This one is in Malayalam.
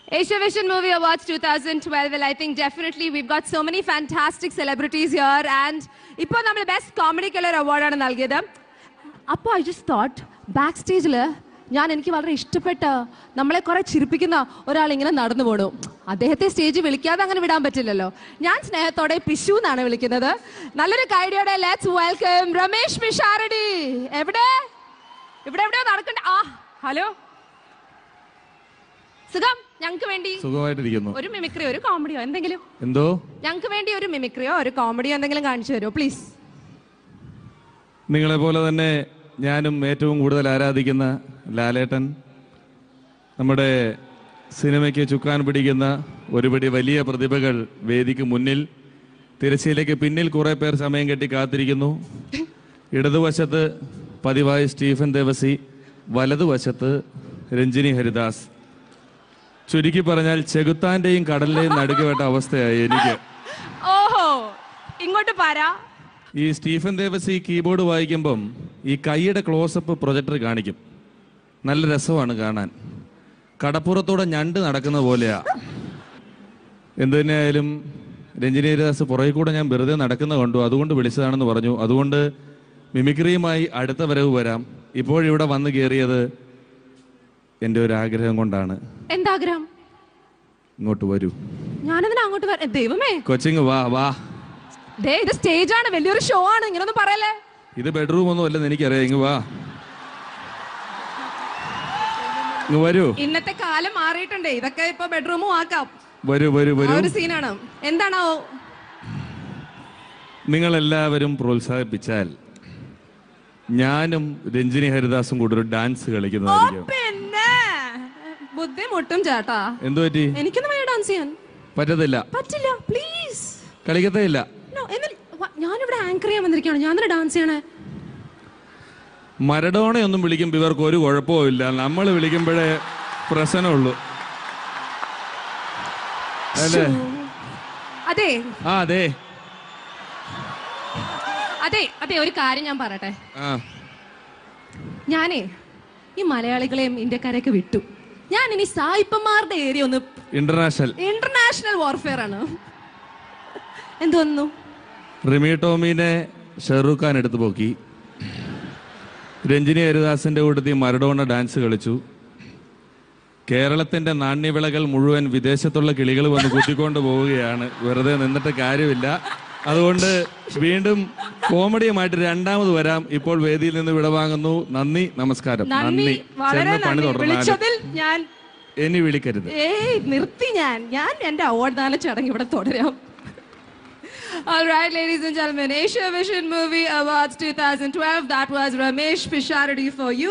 Asia Vision Movie Awards 2012. Well, I think definitely we've got so many fantastic celebrities here, and ഇപ്പോൾ നമ്മൾ ബെസ്റ്റ് കോമഡിക്കുള്ള ഒരു അവാർഡാണ് നൽകിയത്. അപ്പോൾ I just thought backstage എനിക്ക് വളരെ ഇഷ്ടപ്പെട്ട നമ്മളെ കുറെ ചിരിപ്പിക്കുന്ന ഒരാൾ ഇങ്ങനെ നടന്നു പോണു. അദ്ദേഹത്തെ സ്റ്റേജിൽ വിളിക്കാതെ അങ്ങനെ വിടാൻ പറ്റില്ലല്ലോ. ഞാൻ സ്നേഹത്തോടെ പിഷു എന്നാണ് വിളിക്കുന്നത്. നല്ലൊരു കൈഡിയോടെ ലെറ്റ്സ് വെൽക്കം രമേഷ് പിഷാരടി. എവിടെ എവിടെയോ നടക്കണ്ട. ഹലോ, സുഖം? ഞങ്ങൾക്ക് വേണ്ടി സുഖമായിട്ടിരിക്കുന്നു. ഒരു മിമിക്രിയോ ഒരു കോമഡിയോ എന്തെങ്കിലും? എന്തോ ഞങ്ങൾക്ക് വേണ്ടി ഒരു മിമിക്രിയോ ഒരു കോമഡിയോ എന്തെങ്കിലും കാണിച്ചു തരുമോ പ്ലീസ്? നിങ്ങളെ പോലെ തന്നെ ഞാനും ഏറ്റവും കൂടുതൽ ആരാധിക്കുന്ന ലാലേട്ടൻ, നമ്മുടെ സിനിമയ്ക്ക് ചുക്കാൻ പിടിക്കുന്ന ഒരുപടി വലിയ പ്രതിഭകൾ വേദിക്ക് മുന്നിൽ, തിരശ്ശീലയ്ക്ക് പിന്നിൽ കുറെ പേർ സമയം കെട്ടി കാത്തിരിക്കുന്നു. ഇടതുവശത്ത് പതിവായി സ്റ്റീഫൻ ദേവസി, വലതുവശത്ത് രഞ്ജിനി ഹരിദാസ്. ചുരുക്കി പറഞ്ഞാൽ ചെകുത്താന്റെയും കടലിന്റെയും നടുക്കുവേട്ട അവസ്ഥയായി എനിക്ക്. ഓഹോ, ഇങ്ങോട്ട് പാരാ. ഈ സ്റ്റീഫൻ ദേവസി കീബോർഡ് വായിക്കുമ്പം ഈ കൈയുടെ ക്ലോസപ്പ് പ്രൊജക്ടർ കാണിക്കും. നല്ല രസമാണ് കാണാൻ. കടപ്പുറത്തൂടെ ഞണ്ട് നടക്കുന്ന പോലെയാ. എന്തു തന്നെയായാലും രഞ്ജിനി ഹരിദാസ് പുറകെ കൂടെ ഞാൻ വെറുതെ നടക്കുന്ന കണ്ടു, അതുകൊണ്ട് വിളിച്ചതാണെന്ന് പറഞ്ഞു. അതുകൊണ്ട് മിമിക്രിയുമായി അടുത്ത വരവ് വരാം. ഇപ്പോഴിവിടെ വന്നു കയറിയത് എൻ്റെ ഒരു ആഗ്രഹം കൊണ്ടാണ്. എന്താഗ്രഹം? ഇങ്ങോട്ട് വരൂ. ഞാനെന്തിനാ അങ്ങോട്ട് വരാ? ദൈവമേ, കൊച്ചിങ് വാ വാ. ഇത് സ്റ്റേജ് ആണ്, വലിയൊരു ഷോ ആണ്, ഇങ്ങനൊന്നും പറയല്ലേ. ഇത് ബെഡ്റൂം ഒന്നും അല്ലെന്ന് എനിക്കറിയാം. ഇങ്ങ് വാ, ഇങ്ങ് വരൂ. ഇന്നത്തെ കാലം മാറിയിട്ടുണ്ട്, ഇതൊക്കെ ഇപ്പൊ ബെഡ്റൂമും ആക്കാം. വരൂ വരൂ വരൂ. ഒരു സീനാണ്. എന്താണോ? നിങ്ങൾ എല്ലാവരും പ്രോത്സാഹിപ്പിച്ചാൽ ഞാനും രഞ്ജിനി ഹരിദാസും കൂടെ ഒരു ഡാൻസ് കളിക്കുന്നതായിരിക്കും. പിന്നെ ബുദ്ധിമുട്ടും ചേട്ടാ. എന്തു പറ്റി? എനിക്കൊന്നും വേണ്ട ഡാൻസ് ചെയ്യാൻ. പറ്റത്തില്ല. പറ്റില്ല, പ്ലീസ്. കളിക്കത്തേ ഇല്ല. ഞാനിവിടെ ആങ്കർ ചെയ്യാൻ വന്നിരിക്കുകയാണ്, ഞാൻ ഡാൻസ് ചെയ്യണേ. മരഡോണയൊന്നും വിളിക്കുമ്പോൾ ഇവർക്ക് ഒരു കുഴപ്പവും ഇല്ല. നമ്മൾ വിളിക്കുമ്പോഴേ പ്രശ്നമുള്ളൂ അല്ലേ? അതെ അതെ അതെ അതെ, ഒരു കാര്യം ഞാൻ പറയട്ടെ. ഞാനേ ഈ മലയാളികളെയും ഇന്ത്യക്കാരെയൊക്കെ വിട്ടു. ഞാൻ ഇനി സായിപ്പന്മാരുടെ ഏരിയ ഒന്ന് ഇന്റർനാഷണൽ വാർഫെയർ ആണ്. എന്തോന്നു? റിമി ടോമിനെ ഷെറൂഖ് ഖാൻ എടുത്തു പോക്കി. രഞ്ജിനി ഹരിദാസിന്റെ കൂട്ടത്തിൽ മരഡോണ ഡാൻസ് കളിച്ചു. കേരളത്തിന്റെ നാണ്യവിളകൾ മുഴുവൻ വിദേശത്തുള്ള കിളികൾ വന്ന് കുത്തിക്കൊണ്ട് പോവുകയാണ്. വെറുതെ നിന്നിട്ട് കാര്യമില്ല. അതുകൊണ്ട് വീണ്ടും കോമഡിയുമായിട്ട് രണ്ടാമത് വരാം. ഇപ്പോൾ വേദിയിൽ നിന്ന് വിടവാങ്ങുന്നു. നന്ദി, നമസ്കാരം. നന്ദി. പണി തുടർന്നാൽ ഇനി വിളിക്കരുത്. നിർത്തി. ഞാൻ എന്റെ അവാർഡ് ദാന ചടങ്ങ് ഇവിടെ തുടരാം. All right, ladies and gentlemen, Asia Vision Movie Awards 2012. That was Ramesh Pisharadi for you.